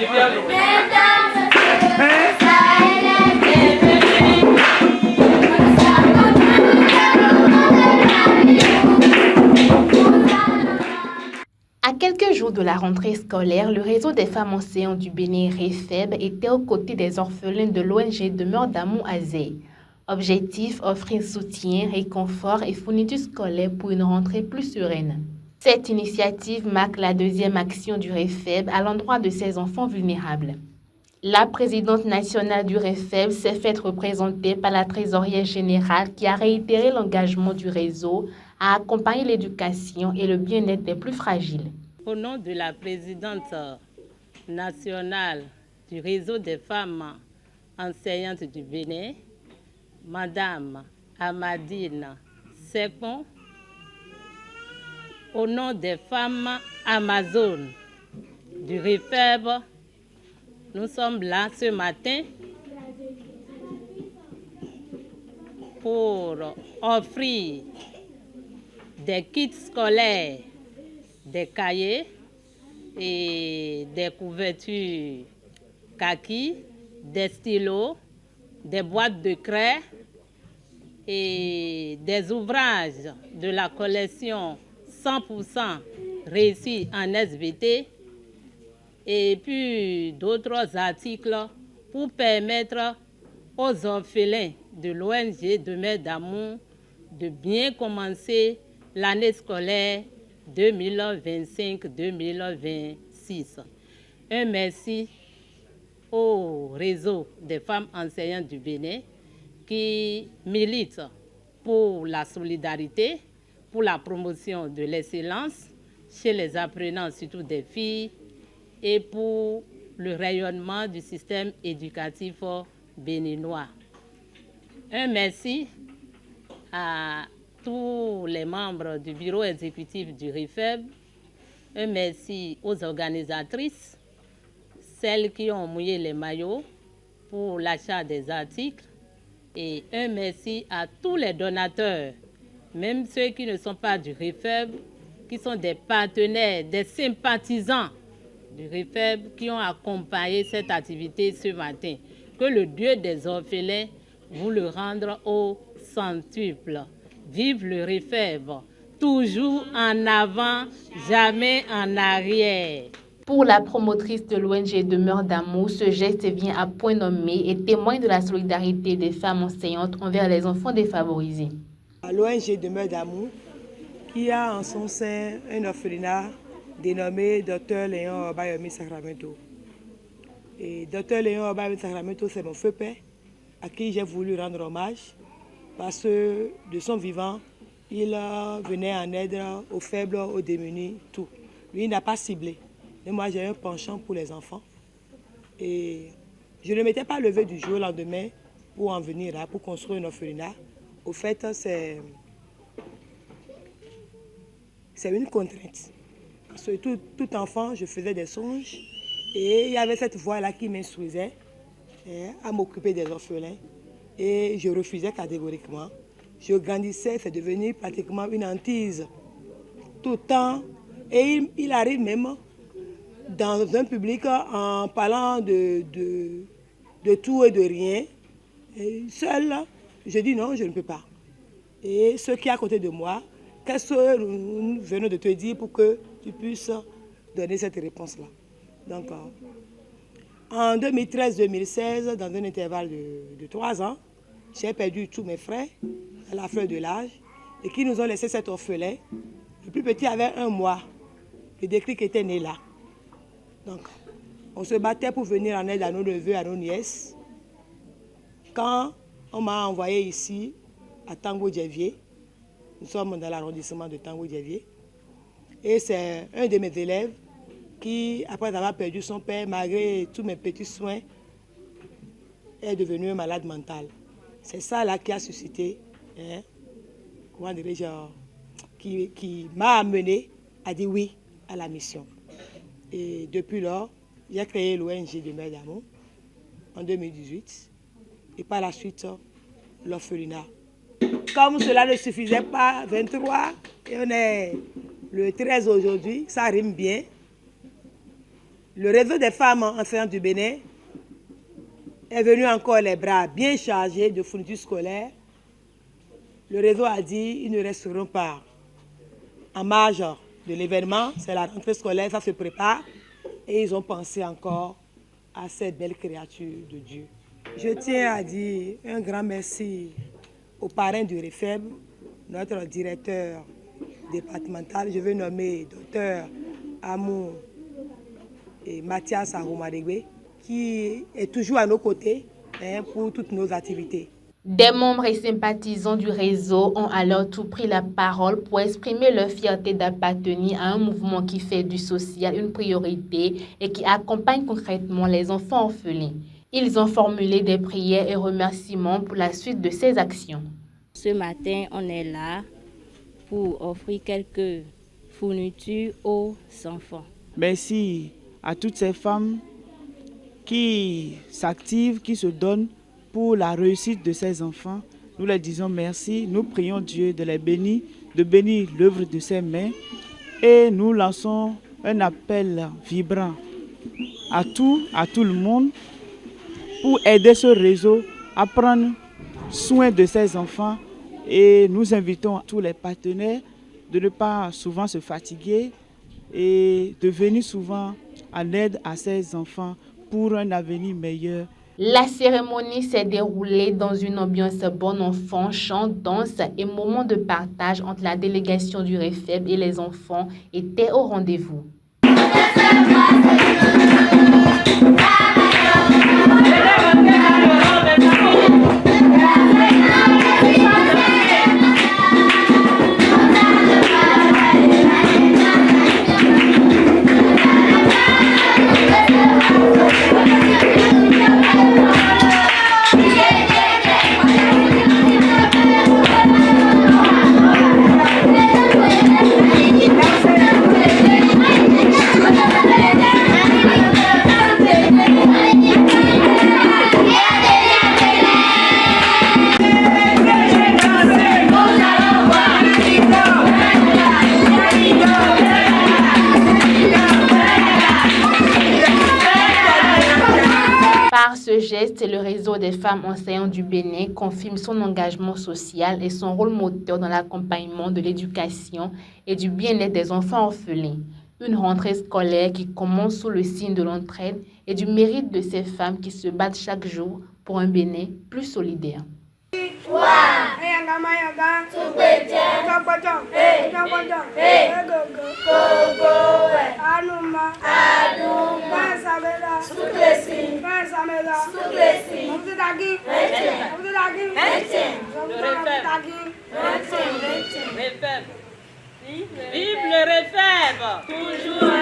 À quelques jours de la rentrée scolaire, le réseau des femmes enseignantes du Bénin REFEB était aux côtés des orphelins de l'ONG Demeure d'amour Azé. Objectif, offrir soutien, réconfort et fourniture scolaire pour une rentrée plus sereine. Cette initiative marque la deuxième action du REFEB à l'endroit de ces enfants vulnérables. La présidente nationale du REFEB s'est faite représenter par la trésorière générale qui a réitéré l'engagement du réseau à accompagner l'éducation et le bien-être des plus fragiles. Au nom de la présidente nationale du réseau des femmes enseignantes du Bénin, Madame Amadine Sekon, au nom des femmes Amazones du REFEB, nous sommes là ce matin pour offrir des kits scolaires, des cahiers et des couvertures kaki, des stylos, des boîtes de craie et des ouvrages de la collection 100% réussis en SVT et puis d'autres articles pour permettre aux orphelins de l'ONG Demeure d'amour de bien commencer l'année scolaire 2025-2026. Un merci au réseau des femmes enseignantes du Bénin qui milite pour la solidarité, pour la promotion de l'excellence chez les apprenants, surtout des filles, et pour le rayonnement du système éducatif béninois. Un merci à tous les membres du bureau exécutif du REFEB, un merci aux organisatrices, celles qui ont mouillé les maillots pour l'achat des articles, et un merci à tous les donateurs, même ceux qui ne sont pas du REFEB, qui sont des partenaires, des sympathisants du REFEB qui ont accompagné cette activité ce matin. Que le Dieu des orphelins vous le rende au centuple. Vive le REFEB, toujours en avant, jamais en arrière. Pour la promotrice de l'ONG Demeure d'amour, ce geste vient à point nommé et témoigne de la solidarité des femmes enseignantes envers les enfants défavorisés. L'ONG Demeure d'amour, qui a en son sein un orphelinat dénommé Dr Léon Obayomi Sacramento. Et Dr Léon Obayomi Sacramento, c'est mon feu père, à qui j'ai voulu rendre hommage, parce que de son vivant, il venait en aide aux faibles, aux démunis, tout. Lui, il n'a pas ciblé. Et moi, j'ai un penchant pour les enfants. Et je ne m'étais pas levée du jour au lendemain pour en venir là, pour construire un orphelinat. Au fait, c'est une contrainte. Parce que tout enfant, je faisais des songes. Et il y avait cette voix-là qui m'instruisait à m'occuper des orphelins. Et je refusais catégoriquement. Je grandissais, c'est devenu pratiquement une hantise. Tout le temps. Et il arrive même dans un public en parlant de tout et de rien. Et seul, je dis non, je ne peux pas. Et ceux qui sont à côté de moi, qu'est-ce que nous venons de te dire pour que tu puisses donner cette réponse-là. Donc, en 2013-2016, dans un intervalle de 3 ans, j'ai perdu tous mes frères à la fleur de l'âge et qui nous ont laissé cet orphelin. Le plus petit avait 1 mois. Le déclic était né là. Donc, on se battait pour venir en aide à nos neveux, à nos nièces. Quand on m'a envoyé ici, à Tango-Djevier, nous sommes dans l'arrondissement de Tango-Djevier, et c'est un de mes élèves qui, après avoir perdu son père, malgré tous mes petits soins, est devenu un malade mental. C'est ça là qui a suscité, comment dirais-je, qui m'a amené à dire oui à la mission. Et depuis lors, j'ai créé l'ONG Demeure d'amour en 2018 et par la suite l'orphelinat. Comme cela ne suffisait pas, 23 et on est le 13 aujourd'hui, ça rime bien. Le réseau des femmes enseignantes du Bénin est venu encore les bras bien chargés de fournitures scolaires. Le réseau a dit qu'ils ne resteront pas en marge de l'événement. C'est la rentrée scolaire, ça se prépare. Et ils ont pensé encore à cette belle créature de Dieu. Je tiens à dire un grand merci au parrain du REFEB, notre directeur départemental. Je veux nommer Dr Amou et Mathias Aroumadegbe, qui est toujours à nos côtés pour toutes nos activités. Des membres et sympathisants du réseau ont alors tout pris la parole pour exprimer leur fierté d'appartenir à un mouvement qui fait du social une priorité et qui accompagne concrètement les enfants orphelins. Ils ont formulé des prières et remerciements pour la suite de ces actions. Ce matin, on est là pour offrir quelques fournitures aux enfants. Merci à toutes ces femmes qui s'activent, qui se donnent pour la réussite de ces enfants. Nous leur disons merci, nous prions Dieu de les bénir, de bénir l'œuvre de ses mains et nous lançons un appel vibrant à tout le monde pour aider ce réseau à prendre soin de ces enfants et nous invitons tous les partenaires de ne pas souvent se fatiguer et de venir souvent en aide à ces enfants pour un avenir meilleur. La cérémonie s'est déroulée dans une ambiance bon enfant, chant, danse et moments de partage entre la délégation du REFEB et les enfants étaient au rendez-vous. Par ce geste, le réseau des femmes enseignantes du Bénin confirme son engagement social et son rôle moteur dans l'accompagnement de l'éducation et du bien-être des enfants orphelins. Une rentrée scolaire qui commence sous le signe de l'entraide et du mérite de ces femmes qui se battent chaque jour pour un Bénin plus solidaire. Vive le REFEB! Toujours